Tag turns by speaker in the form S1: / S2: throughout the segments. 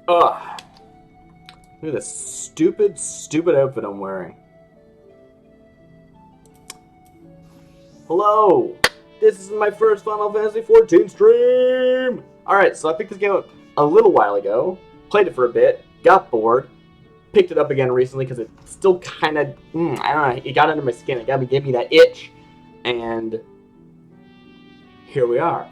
S1: Ugh. Look at this stupid, stupid outfit I'm wearing. Hello! This is my first Final Fantasy XIV stream! Alright, so I picked this game up a little while ago, played it for a bit, got bored, picked it up again recently because it still kind of, I don't know, it got under my skin, it gave me that itch, and here we are.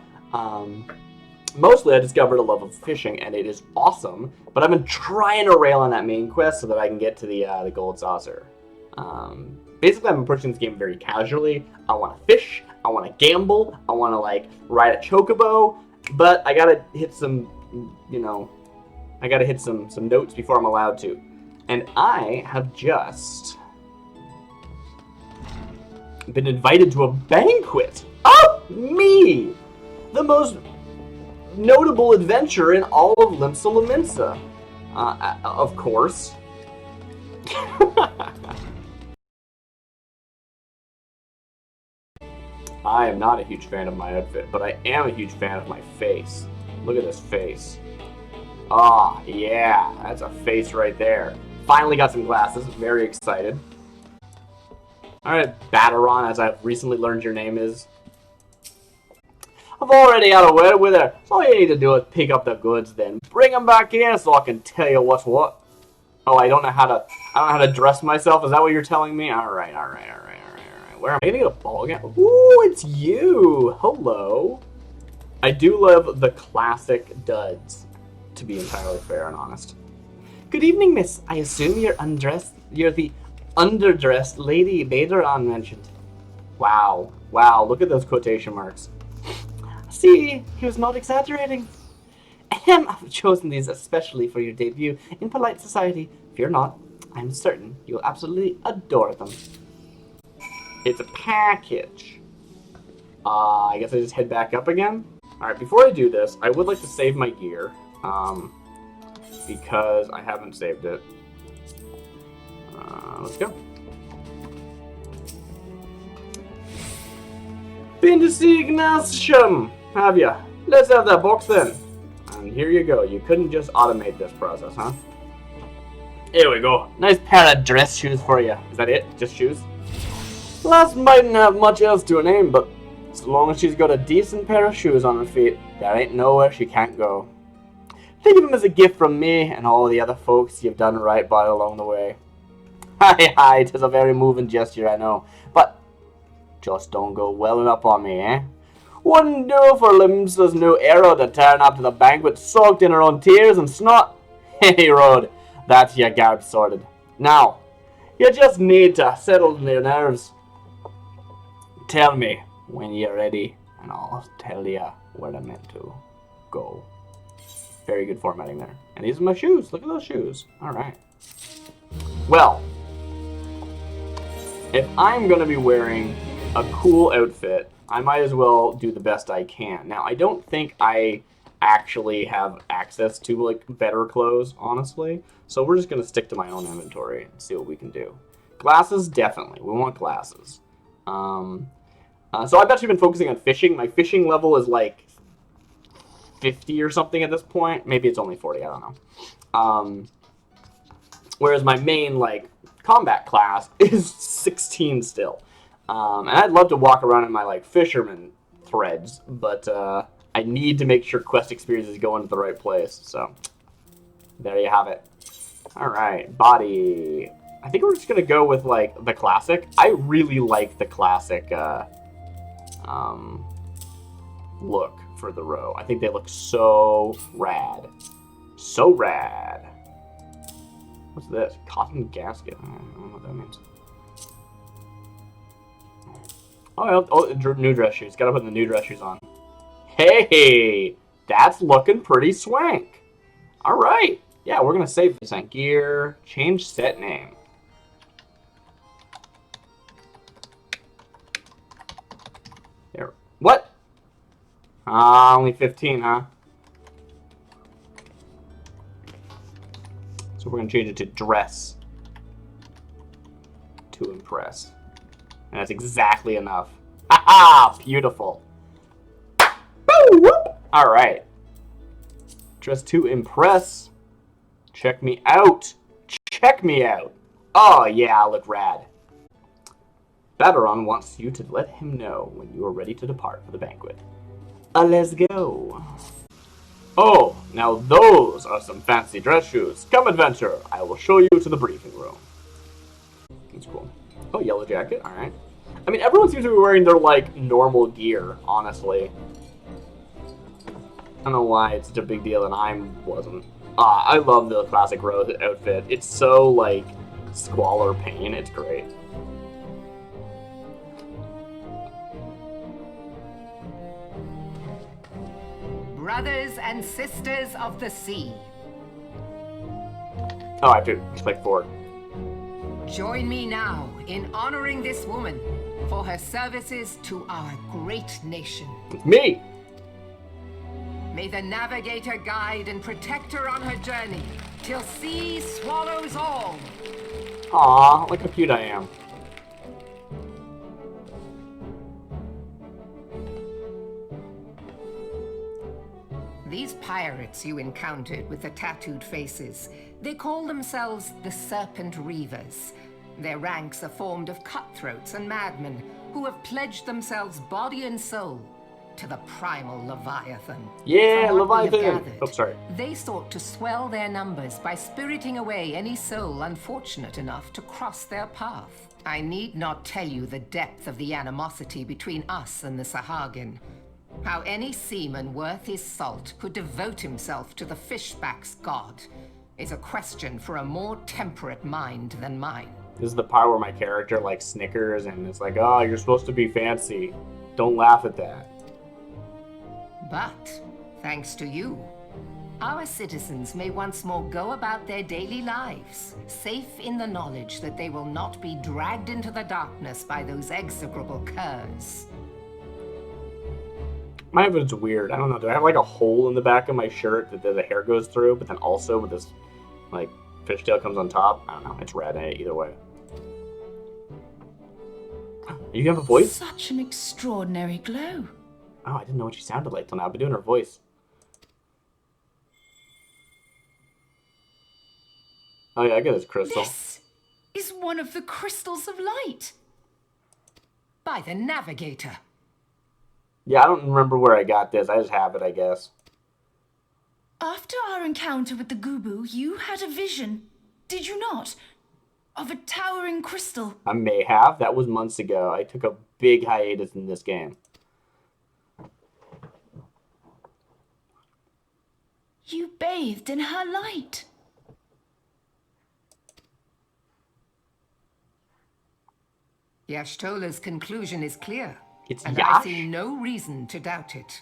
S1: Mostly I discovered a love of fishing, and it is awesome, but I've been trying to rail on that main quest so that I can get to the gold saucer. Basically, I'm approaching this game very casually. I want to fish, I want to gamble, I want to, like, ride a chocobo, but I gotta hit some, I gotta hit some notes before I'm allowed to. And I have just been invited to a banquet. Oh, me! The most notable adventure in all of Limsa Lominsa. Of course. I am not a huge fan of my outfit, but I am a huge fan of my face. Look at this face. Ah, yeah, that's a face right there. Finally got some glasses, very excited. Alright, Battaron, as I've recently learned your name is. I've already had a word with her, so all you need to do is pick up the goods then. Bring them back here so I can tell you what's what. Oh, I don't know how to dress myself, is that what you're telling me? Alright. Where am I gonna get a ball again? Ooh, it's you! Hello. I do love the classic duds, to be entirely fair and honest. Good evening, miss. I assume you're the underdressed lady Baderon mentioned. Wow, look at those quotation marks. See, he was not exaggerating. I've chosen these especially for your debut in polite society. Fear not, I'm certain you'll absolutely adore them. It's a package. I guess I just head back up again? Alright, before I do this, I would like to save my gear. Because I haven't saved it. Let's go. Been to see Ignatium, have ya? Let's have that box then. And here you go. You couldn't just automate this process, huh? Here we go. Nice pair of dress shoes for you. Is that it? Just shoes? Lass mightn't have much else to her name, but as long as she's got a decent pair of shoes on her feet, there ain't nowhere she can't go. Think of them as a gift from me and all the other folks you've done right by along the way. Hi, 'tis a very moving gesture, I know, but just don't go welling up on me, eh? Wouldn't do for Limsa's new arrow to turn up to the banquet soaked in her own tears and snot. Hey, Rod, that's your garb sorted. Now, you just need to settle your nerves. Tell me when you're ready, and I'll tell you where I'm meant to go. Very good formatting there. And these are my shoes. Look at those shoes. Alright. Well, if I'm going to be wearing a cool outfit, I might as well do the best I can. Now, I don't think I actually have access to, like, better clothes, honestly. So we're just going to stick to my own inventory and see what we can do. Glasses, definitely. We want glasses. So I've actually been focusing on fishing. My fishing level is, like, 50 or something at this point. Maybe it's only 40, I don't know. Whereas my main, like, combat class is 16 still. And I'd love to walk around in my, like, fisherman threads, but I need to make sure quest experience is going to the right place. So there you have it. Alright, body. I think we're just going to go with, like, the classic. I really like the classic look for the row. I think they look so rad. So rad. What's this? Cotton gasket. I don't know what that means. Oh, new dress shoes. Gotta put the new dress shoes on. Hey! That's looking pretty swank. Alright. Yeah, we're gonna save this on gear. Change set name. There. What? Only 15, huh? So we're going to change it to dress to impress. And that's exactly enough. Ha-ha! Beautiful. All right. Dress to impress. Check me out. Check me out. Oh, yeah, I look rad. Babaron wants you to let him know when you are ready to depart for the banquet. Let's go. Oh, now those are some fancy dress shoes. Come, adventure. I will show you to the briefing room. That's cool. Oh, yellow jacket. All right. I mean, everyone seems to be wearing their, like, normal gear, honestly. I don't know why it's such a big deal and I wasn't. I love the classic Rose outfit. It's so, like, squalor pain. It's great.
S2: Brothers and sisters of the sea.
S1: Oh, I have to click forward.
S2: Join me now in honoring this woman for her services to our great nation.
S1: It's me!
S2: May the navigator guide and protect her on her journey till sea swallows all.
S1: Aw, look how cute I am.
S2: These pirates you encountered with the tattooed faces, they call themselves the Serpent Reavers. Their ranks are formed of cutthroats and madmen who have pledged themselves body and soul to the primal Leviathan.
S1: Yeah,
S2: From what we have
S1: Leviathan!
S2: gathered,
S1: Oh, sorry.
S2: they sought to swell their numbers by spiriting away any soul unfortunate enough to cross their path. I need not tell you the depth of the animosity between us and the Sahagin. How any seaman worth his salt could devote himself to the fishback's god is a question for a more temperate mind than mine.
S1: This is the part where my character, like, snickers and it's like, oh, you're supposed to be fancy. Don't laugh at that.
S2: But, thanks to you, our citizens may once more go about their daily lives, safe in the knowledge that they will not be dragged into the darkness by those execrable curs.
S1: My outfit's weird. I don't know. Do I have, like, a hole in the back of my shirt that the hair goes through, but then also with this, like, fishtail comes on top? I don't know. It's red either way. You have a voice?
S3: Such an extraordinary glow.
S1: Oh, I didn't know what she sounded like till now. I've been doing her voice. Oh yeah, I get this crystal.
S3: This is one of the crystals of light.
S2: By the navigator.
S1: Yeah, I don't remember where I got this. I just have it, I guess.
S3: After our encounter with the Gubu, you had a vision, did you not? Of a towering crystal.
S1: I may have. That was months ago. I took a big hiatus in this game.
S3: You bathed in her light.
S2: Yashtola's conclusion is clear.
S1: It's
S2: and
S1: Yash?
S2: I see no reason to doubt it.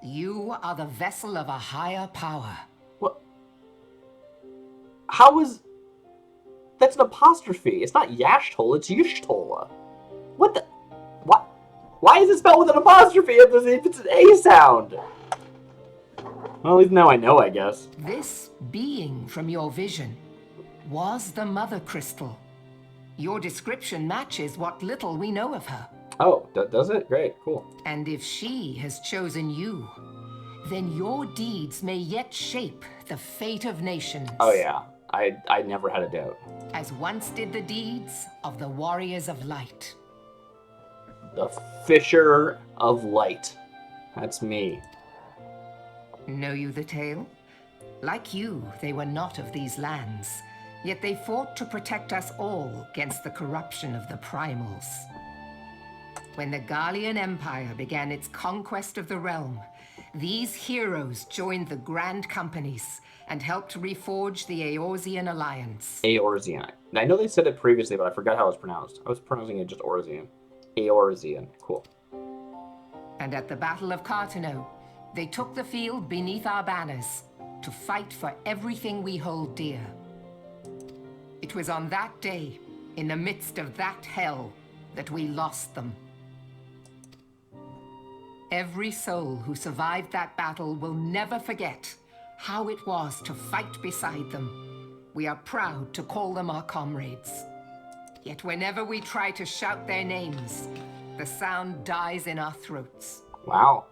S2: You are the vessel of a higher power.
S1: What? How is... That's an apostrophe. It's not Yashtola, it's Yushtola. What the... What? Why is it spelled with an apostrophe if it's an A sound? Well, at least now I know, I guess.
S2: This being from your vision was the Mother Crystal. Your description matches what little we know of her.
S1: Oh, does it? Great, cool.
S2: And if she has chosen you, then your deeds may yet shape the fate of nations.
S1: Oh yeah, I never had a doubt.
S2: As once did the deeds of the Warriors of Light.
S1: The Fisher of Light. That's me.
S2: Know you the tale? Like you, they were not of these lands, yet they fought to protect us all against the corruption of the primals. When the Garlean Empire began its conquest of the realm, these heroes joined the Grand Companies and helped reforge the Eorzean Alliance.
S1: Eorzean. I know they said it previously, but I forgot how it was pronounced. I was pronouncing it just Orzean. Eorzean. Cool.
S2: And at the Battle of Cartano, they took the field beneath our banners to fight for everything we hold dear. It was on that day, in the midst of that hell, that we lost them. Every soul who survived that battle will never forget how it was to fight beside them. We are proud to call them our comrades. Yet whenever we try to shout their names, the sound dies in our throats.
S1: Wow.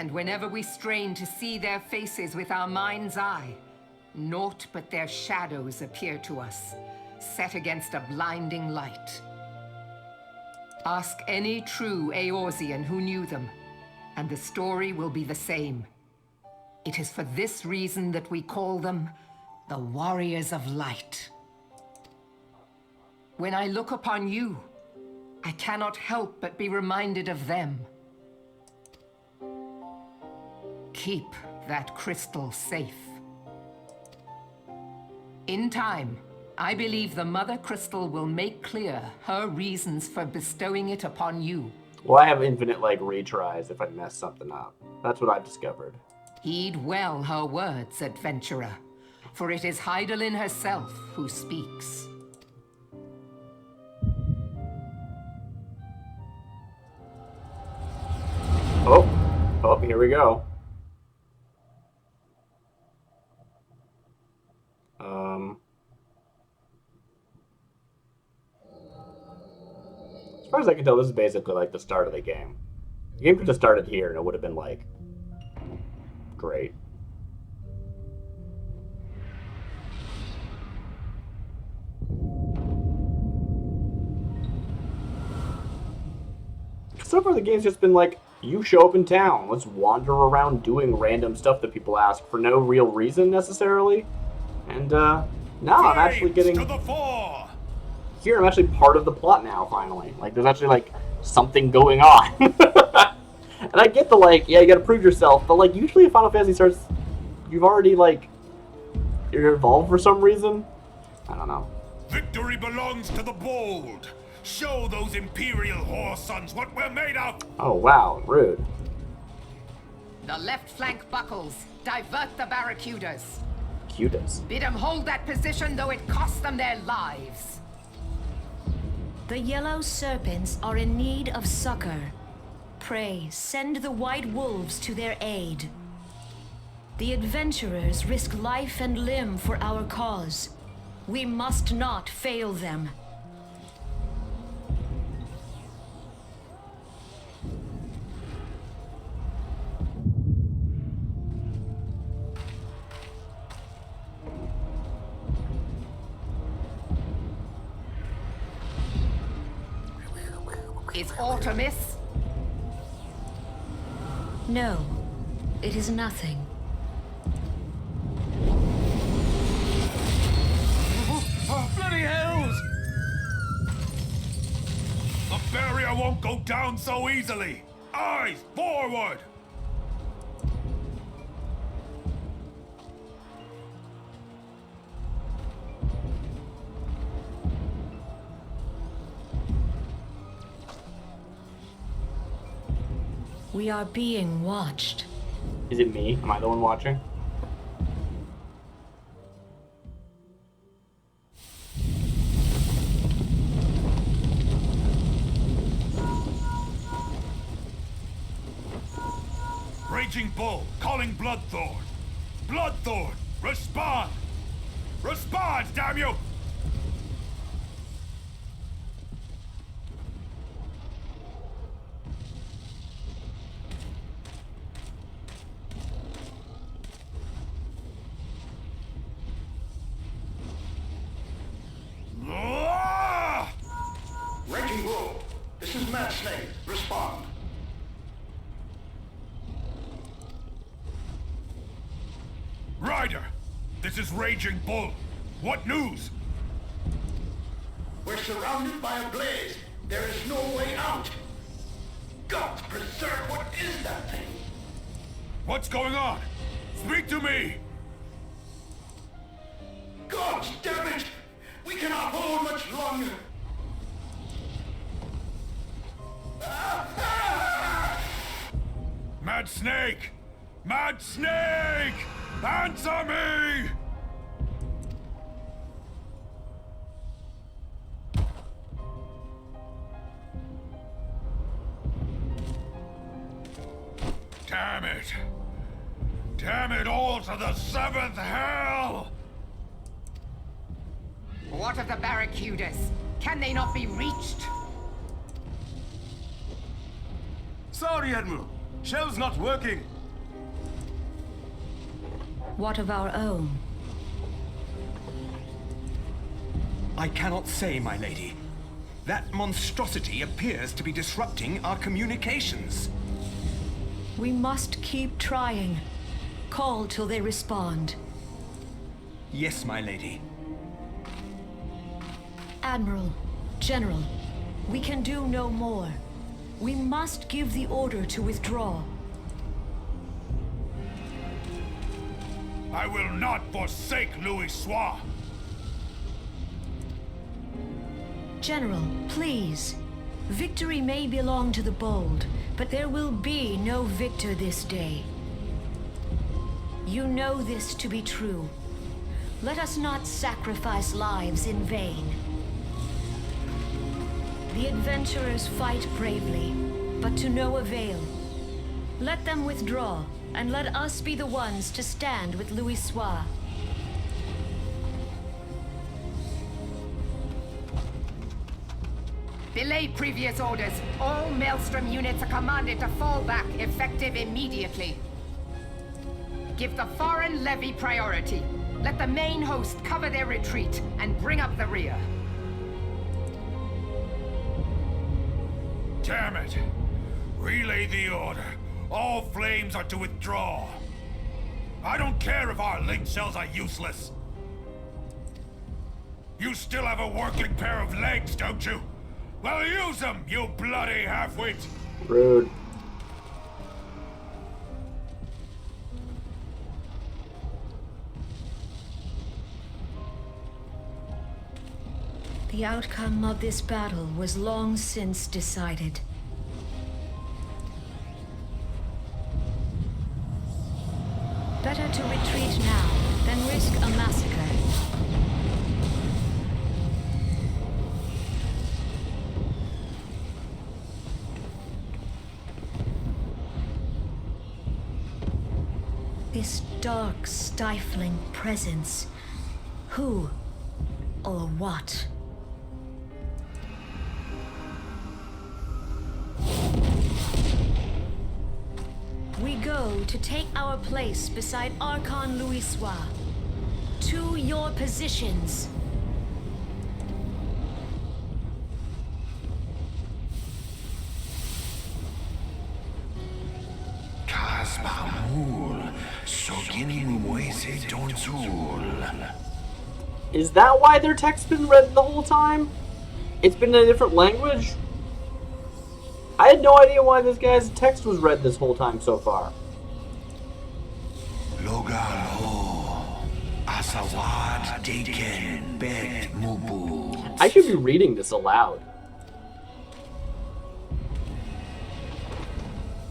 S2: And whenever we strain to see their faces with our mind's eye, naught but their shadows appear to us, set against a blinding light. Ask any true Eorzean who knew them, and the story will be the same. It is for this reason that we call them the Warriors of Light. When I look upon you, I cannot help but be reminded of them. Keep that crystal safe. In time, I believe the Mother Crystal will make clear her reasons for bestowing it upon you.
S1: Well, I have infinite, retries if I mess something up. That's what I've discovered.
S2: Heed well her words, adventurer, for it is Hydaelyn herself who speaks.
S1: Oh, here we go. As far as I can tell, this is basically the start of the game. The game could have started here and it would have been great. So far the game's just been you show up in town, let's wander around doing random stuff that people ask for no real reason necessarily. And now I'm actually getting
S4: to the fore.
S1: Here I'm actually part of the plot now finally. There's actually something going on. And I get the yeah, you gotta prove yourself, but usually if Final Fantasy starts, you've already you're involved for some reason. I don't know.
S4: Victory belongs to the bold. Show those Imperial whore sons what we're made of!
S1: Oh wow, rude.
S2: The left flank buckles. Divert the barracudas.
S1: Cudas.
S2: Bid them hold that position, though it costs them their lives.
S5: The yellow serpents are in need of succor. Pray, send the white wolves to their aid. The adventurers risk life and limb for our cause. We must not fail them.
S2: Is Artemis?
S5: No, it is nothing.
S4: Oh, bloody hells! The barrier won't go down so easily! Eyes forward!
S5: We are being watched.
S1: Is it me? Am I the one watching?
S4: Raging Bull, calling Bloodthorn. Bloodthorn, respond! Respond, damn you!
S6: Raging Bull, this is Mad Snake. Respond.
S4: Ryder, this is Raging Bull. What news?
S6: We're surrounded by a blaze. There is no way out. God preserve, what is that thing?
S4: What's going on? Speak to me!
S6: God damn it! We cannot hold much longer.
S4: Mad Snake! Mad Snake! Answer me! Damn it! Damn it all to the seventh hell!
S2: What of the barracudas? Can they not be reached?
S7: Sorry, Admiral. Shell's not working.
S5: What of our own?
S7: I cannot say, my lady. That monstrosity appears to be disrupting our communications.
S5: We must keep trying. Call till they respond.
S7: Yes, my lady.
S5: Admiral, General, we can do no more. We must give the order to withdraw.
S4: I will not forsake Louis Soir.
S5: General, please. Victory may belong to the bold, but there will be no victor this day. You know this to be true. Let us not sacrifice lives in vain. The adventurers fight bravely, but to no avail. Let them withdraw, and let us be the ones to stand with Louis Soir.
S2: Belay previous orders. All Maelstrom units are commanded to fall back, effective immediately. Give the foreign levy priority. Let the main host cover their retreat and bring up the rear.
S4: Damn it! Relay the order. All flames are to withdraw. I don't care if our link cells are useless. You still have a working pair of legs, don't you? Well, use them, you bloody half-wit!
S1: Rude.
S5: The outcome of this battle was long since decided. Better to retreat now than risk a massacre. This dark, stifling presence. Who or what? We go to take our place beside Archon Louis Soir. To your positions.
S1: Is that why their text's been read the whole time? It's been in a different language? I had no idea why this guy's text was read this whole time so far. I should be reading this aloud.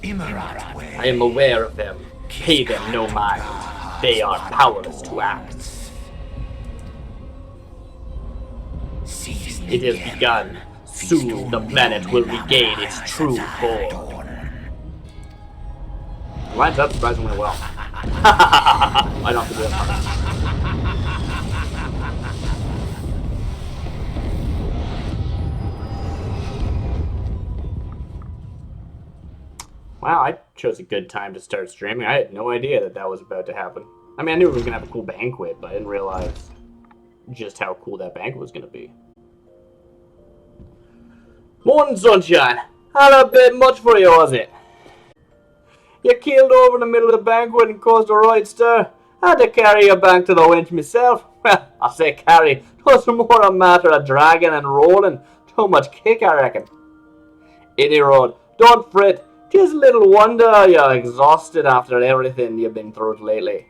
S1: I am aware of them. Pay them no mind. They are powerless to act. It has begun. Soon the planet will regain its true form. Lines up surprisingly well. I don't have to do that part. Wow, I chose a good time to start streaming. I had no idea that that was about to happen. I mean, I knew we were going to have a cool banquet, but I didn't realize just how cool that banquet was going to be. Morning, sunshine. Not a bit much for you, was it? You keeled over in the middle of the banquet and caused a right stir. I had to carry you back to the winch myself. Well, I say carry. It was more a matter of dragging and rolling. Too much kick, I reckon. Any road. Don't fret. Just little wonder you're exhausted after everything you've been through lately.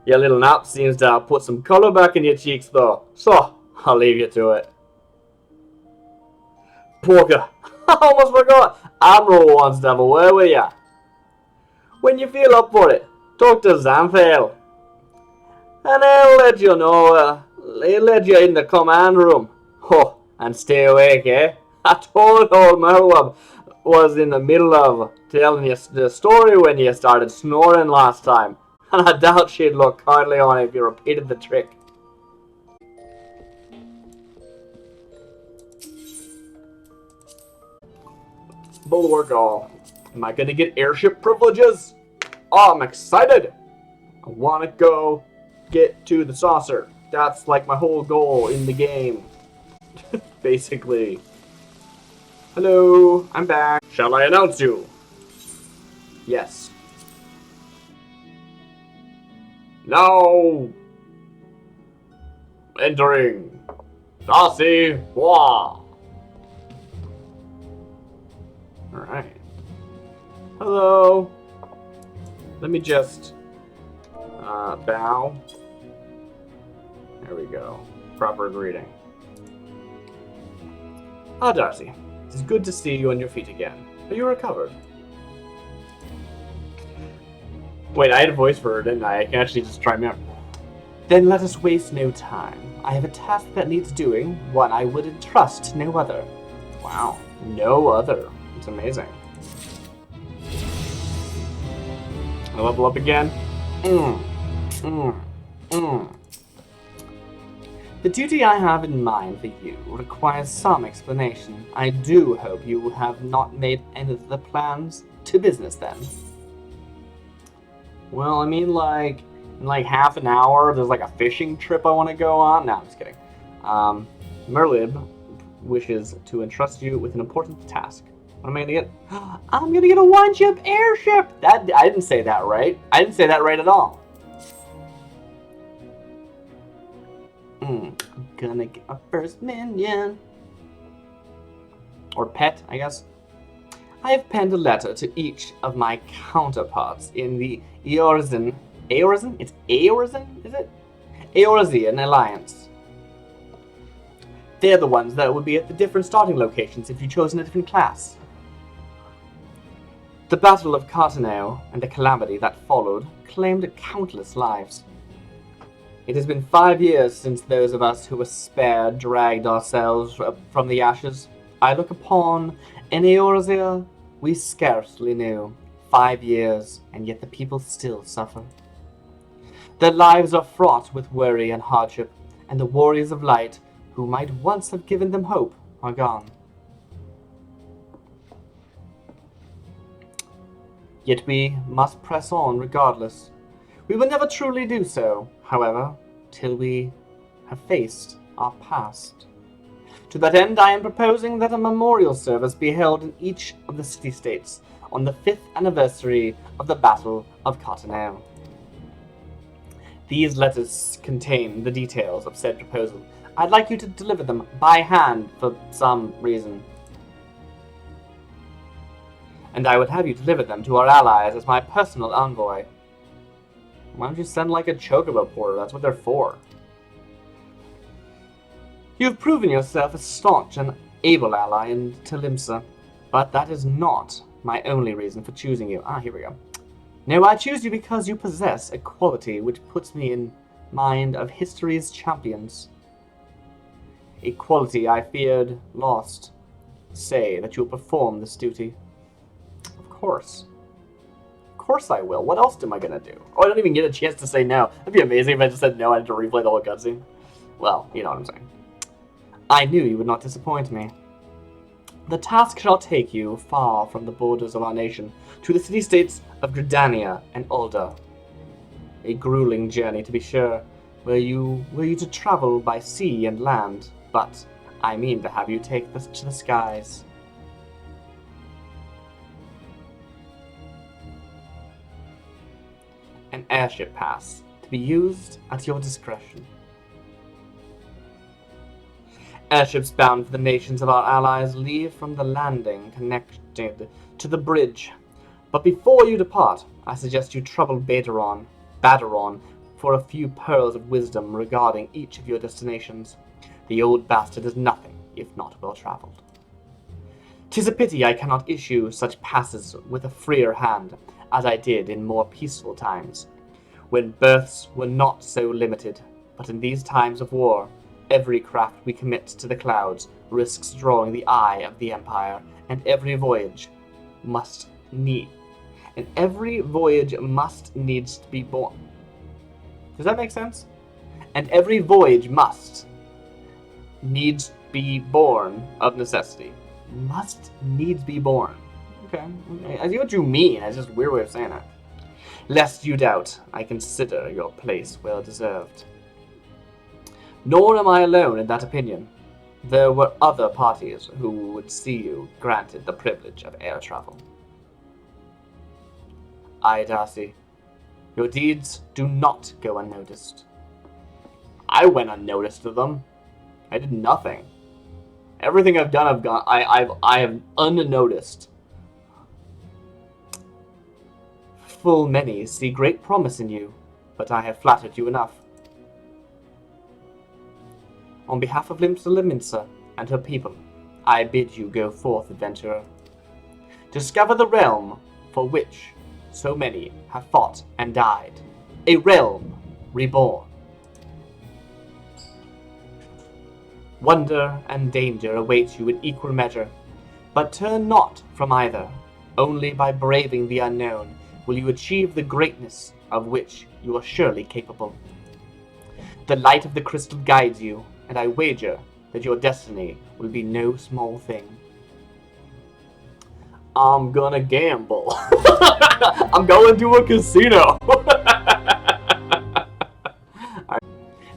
S1: Your little nap seems to have put some colour back in your cheeks, though. So, I'll leave you to it. Porker, I almost forgot. Admiral wants to have a word with you. When you feel up for it, talk to Zamphale. And he'll let you know, he'll let you in the command room. Oh, and stay awake, eh? I told old Merwab was in the middle of telling you the story when you started snoring last time. And I doubt she'd look kindly on it if you repeated the trick. bulwark. Oh, am I gonna get airship privileges? Oh, I'm excited. I want to go get to the saucer. That's like my whole goal in the game. Basically. Hello, I'm back. Shall I announce you? Yes. Now, entering Darcy Bois. Alright. Hello. Let me just bow. There we go. Proper greeting. Ah, Darcy. It is good to see you on your feet again. Are you recovered? Wait, I had a voice for her, didn't I? I can actually just try me out. Then let us waste no time. I have a task that needs doing, one I would entrust no other. Wow, no other. It's amazing. I level up again. The duty I have in mind for you requires some explanation. I do hope you have not made any of the plans to business then. Well, I mean, like, in like half an hour, there's like a fishing trip I want to go on. No, I'm just kidding. Merlib wishes to entrust you with an important task. What am I gonna get? I'm gonna get a one-ship airship! I didn't say that right. I didn't say that right at all. I'm gonna get my first minion. Or pet, I guess. I have penned a letter to each of my counterparts in the Eorzean. It's Eorzean, is it? Eorzean Alliance. They're the ones that would be at the different starting locations if you chose a different class. The Battle of Cartaneo and the calamity that followed claimed countless lives. It has been 5 years since those of us who were spared dragged ourselves from the ashes. I look upon an Eorzea we scarcely knew. 5 years, and yet the people still suffer. Their lives are fraught with worry and hardship, and the warriors of light, who might once have given them hope, are gone. Yet we must press on regardless. We will never truly do so, however, till we have faced our past. To that end, I am proposing that a memorial service be held in each of the city-states on the 5th anniversary of the Battle of Cartaneo. These letters contain the details of said proposal. I'd like you to deliver them by hand for some reason. And I would have you deliver them to our allies as my personal envoy. Why don't you send like a chocobo porter? That's what they're for. You have proven yourself a staunch and able ally in Talimsa, but that is not my only reason for choosing you. Here we go. No, I choose you because you possess a quality which puts me in mind of history's champions. A quality I feared lost. Say that you'll perform this duty. Of course. Of course I will. What else am I gonna do? Oh, I don't even get a chance to say no. That'd be amazing if I just said no. I had to replay the whole cutscene. Well, you know what I'm saying. I knew you would not disappoint me. The task shall take you far from the borders of our nation, to the city-states of Gridania and Ulda. A grueling journey, to be sure, were you to travel by sea and land, but I mean to have you take this to the skies. An airship pass, to be used at your discretion. Airships bound for the nations of our allies leave from the landing connected to the bridge. But before you depart, I suggest you trouble Baderon for a few pearls of wisdom regarding each of your destinations. The old bastard is nothing if not well-traveled. 'Tis a pity I cannot issue such passes with a freer hand, as I did in more peaceful times, when births were not so limited, but in these times of war, every craft we commit to the clouds risks drawing the eye of the Empire, and every voyage must needs to be born. Does that make sense? And every voyage must needs be born of necessity. Must needs be born. Okay. I see what you mean. It's just a weird way of saying it. Lest you doubt, I consider your place well deserved. Nor am I alone in that opinion. There were other parties who would see you granted the privilege of air travel. Aye, Darcy. Your deeds do not go unnoticed. I went unnoticed to them. I did nothing. Everything I've done, I have unnoticed. Full many see great promise in you, but I have flattered you enough. On behalf of Limsa and her people, I bid you go forth, adventurer. Discover the realm for which so many have fought and died. A realm reborn. Wonder and danger await you in equal measure, but turn not from either. Only by braving the unknown will you achieve the greatness of which you are surely capable. The light of the crystal guides you, and I wager that your destiny will be no small thing. I'm gonna gamble. I'm going to a casino.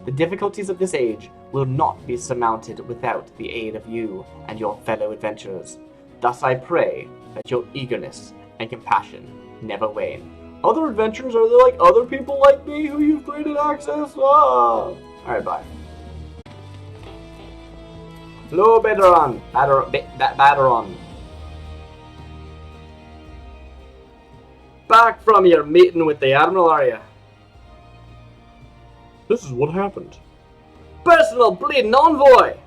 S1: The difficulties of this age will not be surmounted without the aid of you and your fellow adventurers. Thus I pray that your eagerness and compassion never wane. Other adventurers? Are there like other people like me who you've granted access? Ah! Alright, bye. Hello, Baderon. Baderon. Back from your meeting with the Admiral, are you? This is what happened. Personal bleeding envoy!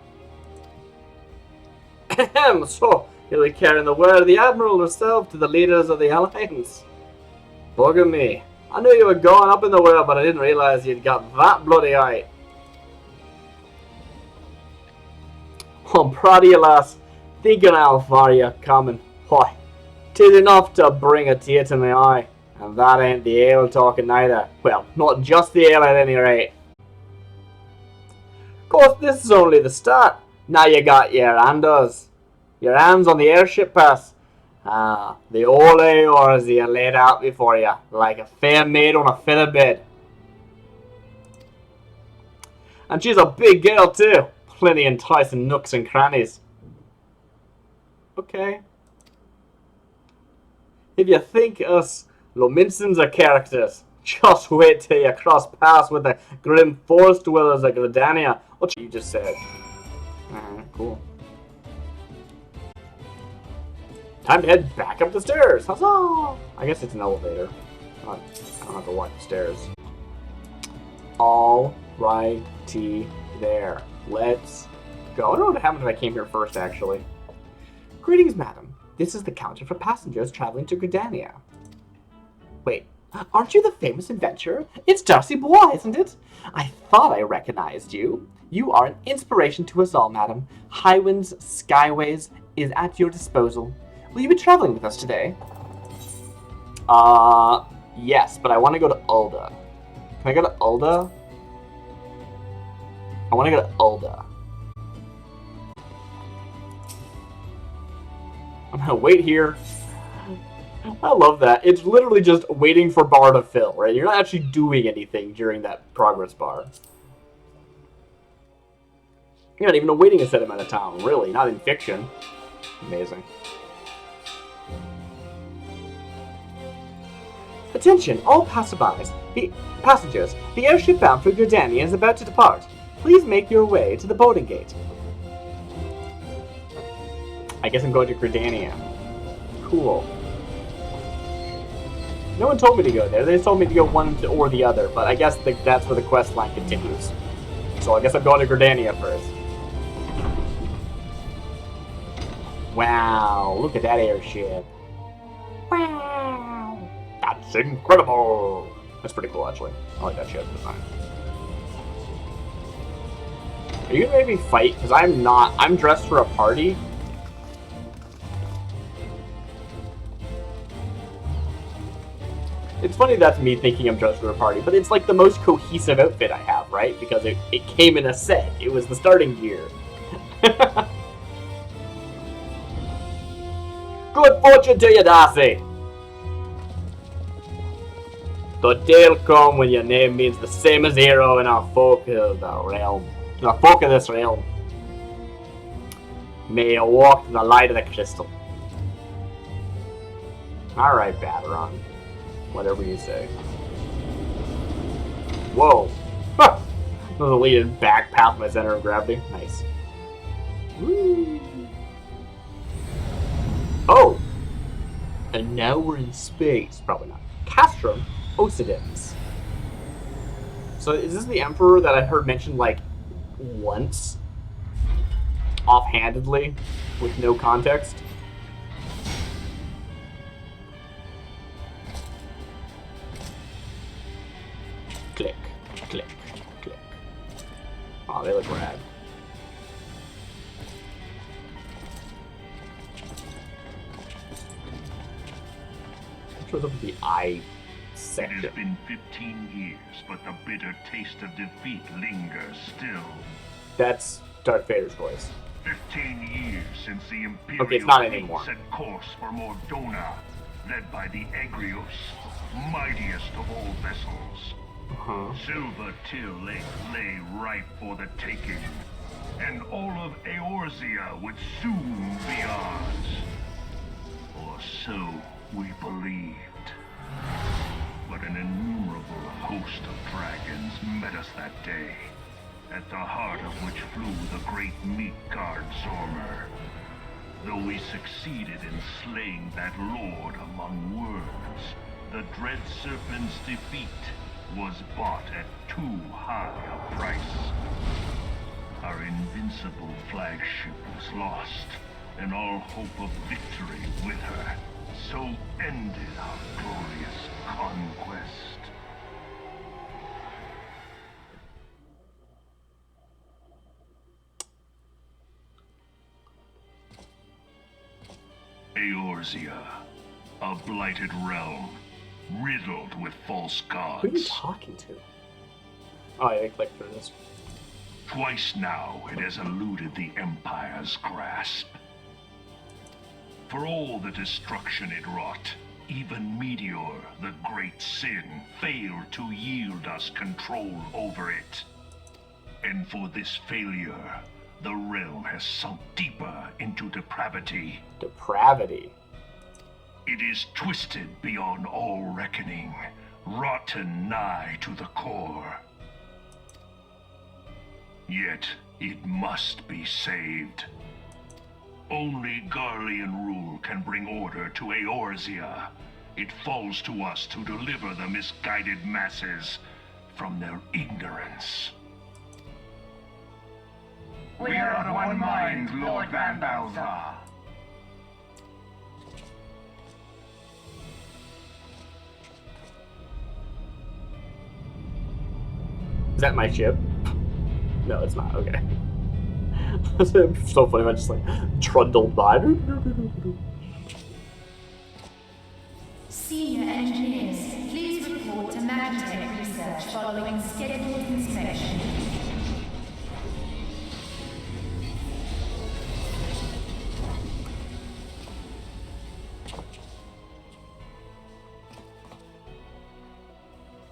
S1: Ahem, so you'll be carrying the word of the Admiral herself to the leaders of the Alliance. Bugger me. I knew you were going up in the world, but I didn't realize you'd got that bloody eye. I'm proud of you, lass. Thinking how far you're coming. Why, 'tis enough to bring a tear to my eye. And that ain't the ale talking neither. Well, not just the ale at any rate. Of course, this is only the start. Now you got your hands on the airship pass. Ah, the old AORs you laid out before you, like a fair maid on a feather bed. And she's a big girl too. Plenty enticing nooks and crannies. Okay. If you think us Lominsons are characters, just wait till you cross paths with the grim forest dwellers of Gridania. What you just said. Cool. Time to head back up the stairs. Huzzah! I guess it's an elevator. I don't have to walk the stairs. All righty there. Let's go. I don't know what happened if I came here first, actually. Greetings, madam. This is the counter for passengers traveling to Gridania. Wait, aren't you the famous adventurer? It's Darcy Bois, isn't it? I thought I recognized you. You are an inspiration to us all, madam. Highwinds Skyways is at your disposal. Will you be traveling with us today? Yes, but I want to go to Ulda. Can I go to Ulda? I want to go to Ulda. I'm gonna wait here. I love that. It's literally just waiting for bar to fill, right? You're not actually doing anything during that progress bar. You're not even waiting a set amount of time, really. Not in fiction. Amazing. Attention, all passerbys. Passengers, the airship bound for Gridania is about to depart. Please make your way to the boarding gate. I guess I'm going to Gridania. Cool. No one told me to go there. They just told me to go one or the other, but I guess that's where the quest line continues. So I guess I'm going to Gridania first. Wow, look at that airship. Wow. That's incredible. That's pretty cool, actually. I like that ship design. Are you gonna make me fight? Because I'm not. I'm dressed for a party. It's funny that's me thinking I'm dressed for a party, but it's like the most cohesive outfit I have, right? Because it came in a set. It was the starting gear. Good fortune to you, Darcy! The day'll come when your name means the same as hero in our folk of the realm. Our folk of this realm. May you walk in the light of the crystal. Alright, Baderon. Whatever you say. Whoa. Huh. That was a leading back past my center of gravity. Nice. Woo. Oh! And now we're in space. Probably not. Castrum Occidens. So is this the Emperor that I heard mentioned, like, once? Offhandedly? With no context? Click, click, click. Oh, they look rad. Shows up with the eye section.
S8: It has been 15 years, but the bitter taste of defeat lingers still.
S1: That's Darth Vader's voice.
S8: 15 years since the Imperial
S1: Okay, it's not
S8: fleet
S1: anymore.
S8: set course for Mordona, led by the Egrios, mightiest of all vessels. Silver Till Lake lay ripe for the taking, and all of Eorzea would soon be ours. Or so we believed. But an innumerable host of dragons met us that day, at the heart of which flew the great meat guard Zormer. Though we succeeded in slaying that lord among worms, the dread serpent's defeat was bought at too high a price. Our invincible flagship was lost, and all hope of victory with her. So ended our glorious conquest. Eorzea, a blighted realm, riddled with false gods.
S1: Who are you talking to? Oh, yeah, I clicked through this.
S8: Twice now it has eluded the Empire's grasp. For all the destruction it wrought, even Meteor, the great sin, failed to yield us control over it. And for this failure, the realm has sunk deeper into depravity.
S1: Depravity?
S8: It is twisted beyond all reckoning, rotten nigh to the core. Yet, it must be saved. Only Garlean rule can bring order to Eorzea. It falls to us to deliver the misguided masses from their ignorance.
S6: We are of one mind, Lord Van Balthar.
S1: Is that my ship? No, it's not. Okay. It's so funny. I just like trundled by.
S3: Senior engineers, please report to Magitech research following scheduled inspection.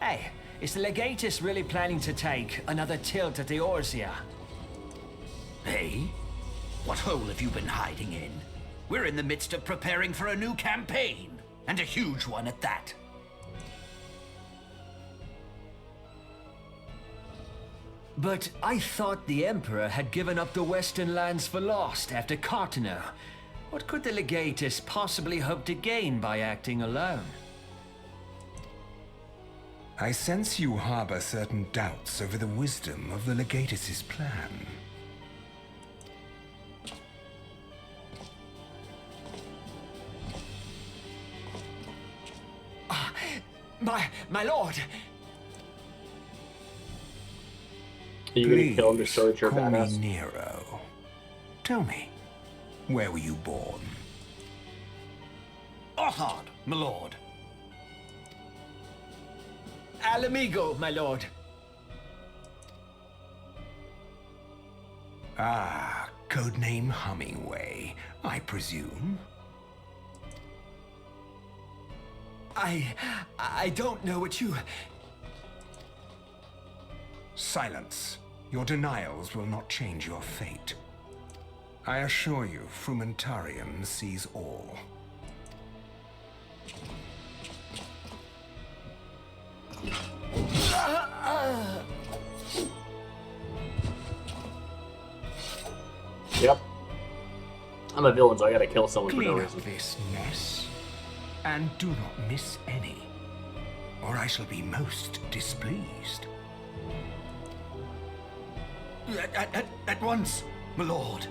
S9: Hey, is the Legatus really planning to take another tilt at Eorzea?
S10: Hey? What hole have you been hiding in? We're in the midst of preparing for a new campaign, and a huge one at that.
S9: But I thought the Emperor had given up the Western lands for lost after Cartener. What could the Legatus possibly hope to gain by acting alone?
S7: I sense you harbor certain doubts over the wisdom of the Legatus's plan.
S9: My lord!
S1: Are you gonna kill him to show that you're
S7: call
S1: badass?
S7: me Nero. Tell me, where were you born?
S10: Othard, my lord.
S9: Alamigo, my lord.
S7: Ah, codename Hummingway, I presume. I don't know what you... Silence. Your denials will not change your fate. I assure you, Frumentarium sees all.
S1: Yep. I'm a villain, so I gotta kill someone for no
S7: Clean
S1: reason.
S7: up this mess, and do not miss any, or I shall be most displeased.
S10: At once, my lord.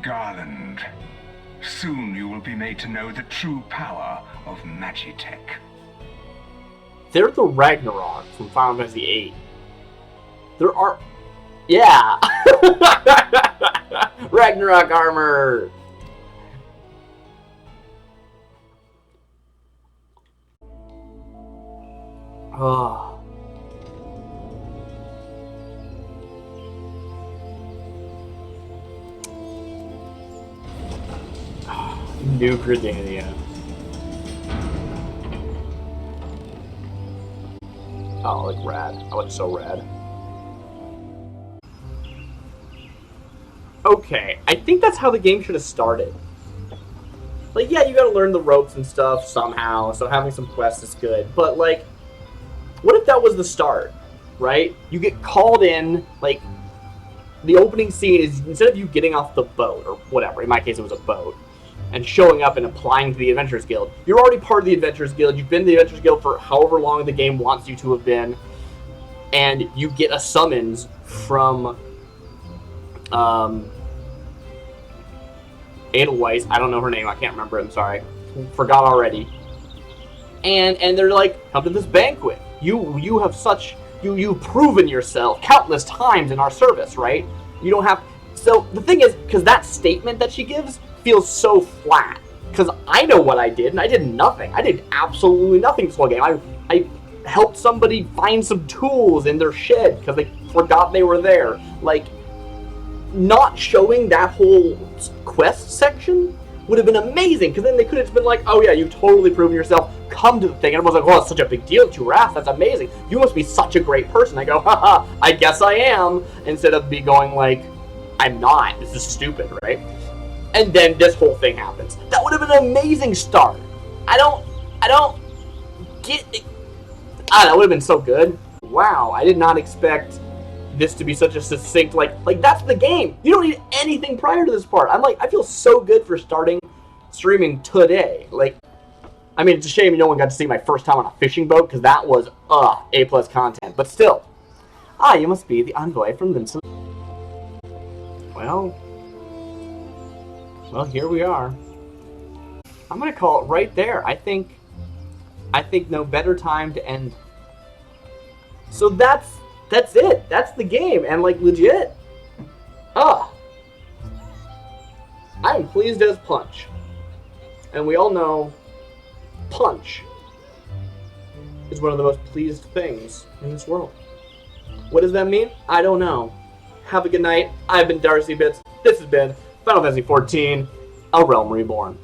S11: Garland, soon you will be made to know the true power of Magitech.
S1: They're the Ragnarok from Final Fantasy VIII. There are... Yeah! Ragnarok armor! Oh. New Gridania. Oh, like rad. I look so rad. Okay, I think that's how the game should have started. Like, yeah, you gotta learn the ropes and stuff somehow, so having some quests is good. But, like, what if that was the start, right? You get called in, like, the opening scene is, instead of you getting off the boat, or whatever, in my case it was a boat, and showing up and applying to the Adventurers Guild, you're already part of the Adventurers Guild, you've been in the Adventurers Guild for however long the game wants you to have been, and you get a summons from, Edelweiss, I don't know her name, I can't remember it, I'm sorry, forgot already, and they're like, come to this banquet, you have such, you've proven yourself countless times in our service, right? You don't have, so the thing is, because that statement that she gives feels so flat, because I know what I did, and I did nothing, I did absolutely nothing this whole game, I helped somebody find some tools in their shed, because they forgot they were there, like, not showing that whole quest section would have been amazing, because then they could have just been like, oh yeah, you totally proven yourself, come to the thing, and everyone's like, oh, it's such a big deal that you were asked, that's amazing, you must be such a great person. I go, haha, I guess I am, instead of me going like, I'm not, this is stupid, right? And then this whole thing happens. That would have been an amazing start. I don't get it. That would have been so good. Wow, I did not expect this to be such a succinct, like that's the game. You don't need anything prior to this part. I feel so good for starting streaming today. Like, I mean, it's a shame no one got to see my first time on a fishing boat, because that was, A+ content. But still. You must be the envoy from Vincent. Well, here we are. I'm gonna call it right there. I think no better time to end. So that's it. That's the game, and like legit. I am pleased as punch. And we all know punch is one of the most pleased things in this world. What does that mean? I don't know. Have a good night. I've been Darcy Bits. This has been Final Fantasy XIV, A Realm Reborn.